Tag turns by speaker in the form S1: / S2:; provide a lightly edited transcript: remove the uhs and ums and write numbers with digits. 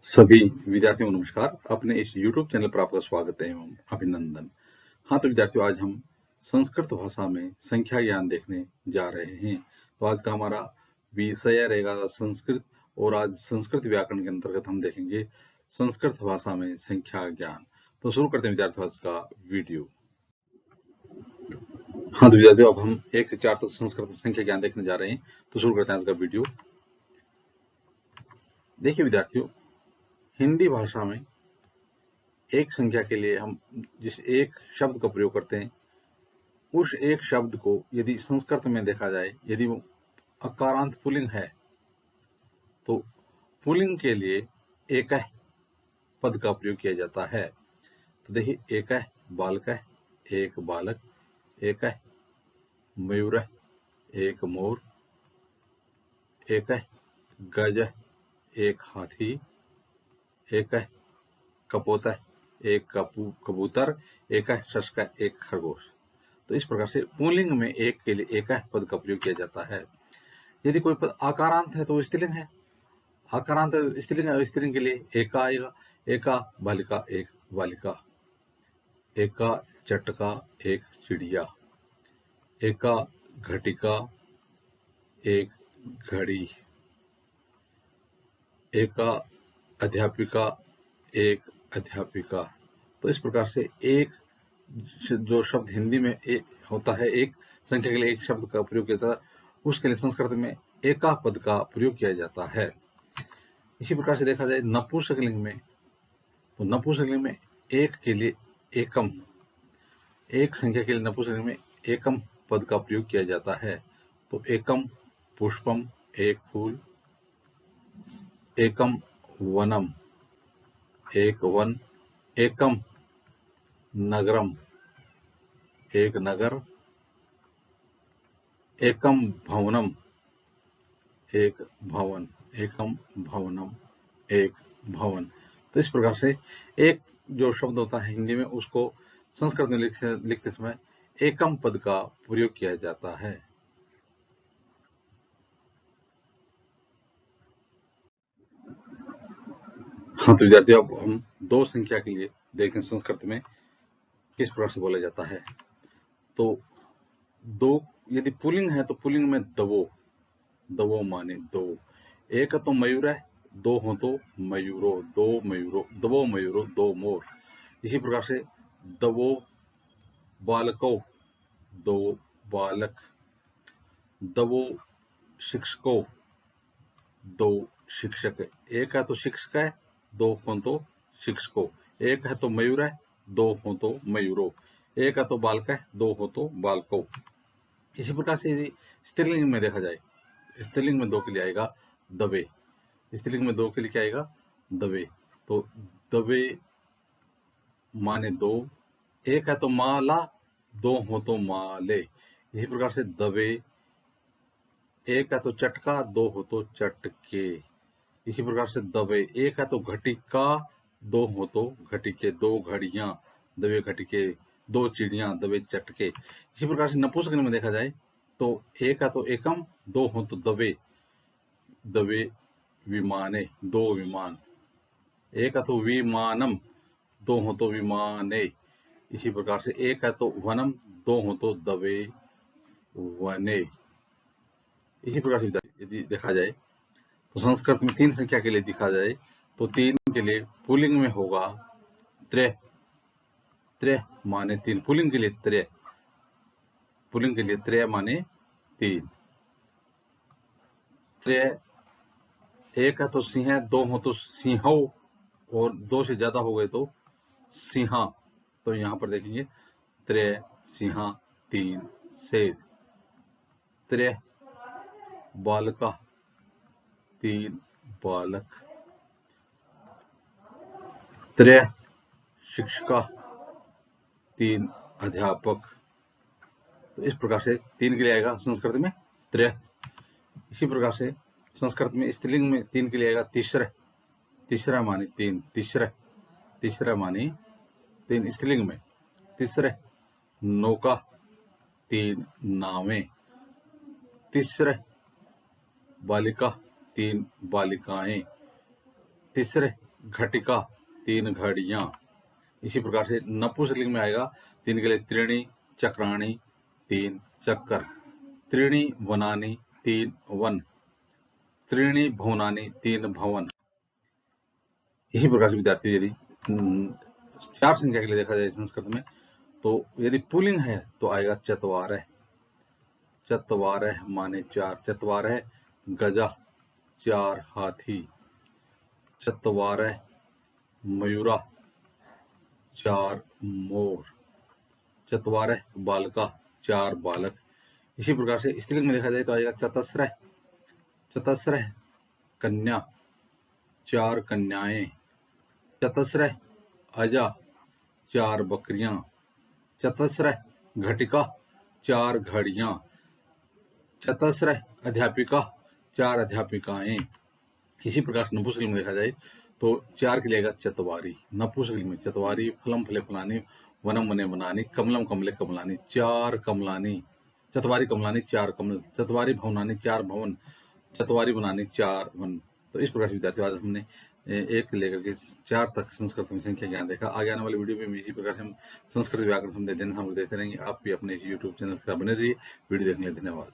S1: सभी विद्यार्थियों को नमस्कार। अपने इस YouTube चैनल पर आपका स्वागत है एवं अभिनंदन। हाँ, तो विद्यार्थियों, आज हम संस्कृत भाषा में संख्या ज्ञान देखने जा रहे हैं। तो आज का हमारा विषय रहेगा संस्कृत, और आज संस्कृत व्याकरण के अंतर्गत हम देखेंगे संस्कृत भाषा में संख्या ज्ञान। तो शुरू करते हैं विद्यार्थियों आज का वीडियो। हाँ, तो विद्यार्थियों, अब हम 1 से 4 तक संस्कृत संख्या ज्ञान देखने जा रहे हैं। तो शुरू करते हैं आज का वीडियो। देखिए विद्यार्थियों, हिंदी भाषा में एक संख्या के लिए हम जिस एक शब्द का प्रयोग करते हैं, उस एक शब्द को यदि संस्कृत में देखा जाए, यदि वो अकारांत पुल्लिंग है, तो पुल्लिंग के लिए एकः पद का प्रयोग किया जाता है। तो देखिए, एकः बालकः, एक बालक, एकः मयूरः, एक मोर, एकः गजः, एक हाथी, एकः कपोतः, एक कबूतर, एकः शशकः, एक खरगोश। तो इस प्रकार से पुल्लिंग में एक के लिए एकः पद का प्रयोग किया जाता है। यदि कोई पद आकारांत है तो स्त्रीलिंग है, आकारांत स्त्रीलिंग है, और स्त्रीलिंग के लिए एका आएगा। एका बालिका, एक बालिका, एका चटका, एक चिड़िया, एका घटिका, एक घड़ी, एका अध्यापिका, एक अध्यापिका। तो इस प्रकार से एक जो शब्द हिंदी में होता है, एक संख्या के लिए एक शब्द का प्रयोग किया जाता है, उसके लिए संस्कृत में एका पद का प्रयोग किया जाता है। इसी प्रकार से देखा जाए नपुंसकलिंग में, तो नपुंसकलिंग में एक के लिए एकम, एक संख्या के लिए नपुंसकलिंग में एकम पद का प्रयोग किया जाता है। तो एकम पुष्पम, एक फूल, एकम वनम, एक वन, एकम नगरम, एक नगर, एकम भवनम, एक भवन, एकम भवनम, एक भवन। तो इस प्रकार से एक जो शब्द होता है हिंदी में, उसको संस्कृत में लिखते समय एकम पद का प्रयोग किया जाता है। हाँ, तो विद्यार्थियों, अब हम दो संख्या के लिए देखते हैं संस्कृत में किस प्रकार से बोला जाता है। तो दो यदि पुल्लिंग है तो पुल्लिंग में दवो, दवो माने दो। एक तो मयूर है, दो हो तो मयूरो, दो मयूरो, दवो मयूरो, दो मोर। इसी प्रकार से दवो बालको, दो बालक, दवो शिक्षको, दो शिक्षक। एक है तो शिक्षक है, दो हो तो शिक्षको। एक है तो मयूर है, दो हो तो मयूरो। एक है तो बालक है, दो हो तो बालको। इसी प्रकार से यदि स्त्रीलिंग में देखा जाए, स्त्रीलिंग में दो के लिए आएगा दबे। स्त्रीलिंग में दो के लिए क्या आएगा? दबे। तो दबे माने दो। एक है तो माला, दो हो तो माले। इसी प्रकार से दबे। एक है तो चटका, दो हो तो चटके। इसी प्रकार से दबे। एक है तो घटिका, दो हो तो घटिके, दो घड़ियां, दबे घटिके, दो चिड़ियां, दबे चटके। इसी प्रकार से नपुंसकलिंग में देखा जाए तो एक है तो एकम, दो हो तो दबे, दबे विमाने, दो विमान। एक है तो विमानम, दो हो तो विमाने। इसी प्रकार से एक है तो वनम, दो हो तो दबे वने। इसी प्रकार से यदि देखा जाए तो संस्कृत में तीन संख्या के लिए दिखा जाए तो तीन के लिए पुल्लिंग में होगा त्रे। त्रे माने तीन। पुल्लिंग के लिए त्रे, पुल्लिंग के लिए त्रे माने तीन। त्रे एक है तो सिंह, दो हो तो सिंहो, और दो से ज्यादा हो गए तो सिंहा। तो यहां पर देखेंगे त्रे सिंहा, तीन शेर। त्रे बालका, तीन बालक। त्रे शिक्षका, तीन अध्यापक। तो इस प्रकार से तीन के लिए आएगा संस्कृत में त्रे। इसी प्रकार से संस्कृत में स्त्रीलिंग में तीन के लिए आएगा तीसरा। तीसरा माने तीन, तीसरा, तीसरा माने तीन स्त्रीलिंग में। तीसरे नौका, तीन नावें। तीसरे बालिका, तीन बालिकाएं। तीसरे घटिका 3 घड़ियां। इसी प्रकार से नपुंसकलिंग में आएगा 3 के लिए त्रीणि चक्राणि 3 चक्कर, त्रीणि वनानि 3 वन, त्रीणि भुवनानि 3 भवन। इसी प्रकार से विद्यार्थी यदि 4 संख्या के लिए देखा जाए संस्कृत में, तो यदि पुल्लिंग है तो आएगा चत्वारः, चत्वारः माने 4, चत्वारः गजा 4 हाथी, चत्वारः मयूरा 4 मोर, चत्वारः बालका 4 बालक। इसी प्रकार से स्त्रीलिंग में देखा जाए तो आएगा चतस्रः, चतस्रः कन्या 4 कन्याएं, चतस्रः अजा 4 बकरियां, चतस्रः घटिका 4 घड़ियां, चतस्रः अध्यापिका 4 अध्यापिकाएं। इसी प्रकार से नपुंसकलिंग में देखा जाए तो 4 के लिए आएगा चत्वारी, नपुंसकलिंग में चत्वारी, फलम फले फलानि, वनम वने वनानि, कमलम कमले कमलानि 4 कमलानि, चत्वारी कमलानि 4 कमल, चत्वारी भवनानि 4 भवन, चत्वारी वनानि 4 वन। तो इस प्रकार से विद्यार्थी आज हमने 1 से लेकर के 4 तक संस्कृत में संख्या ज्ञान देखा। आगे आने वाली वीडियो में भी इसी प्रकार से हम संस्कृत व्याकरण संबंधी अध्ययन सामग्री देते रहेंगे। आप भी अपने YouTube चैनल के साथ बने रहिए। वीडियो देखने के लिए धन्यवाद।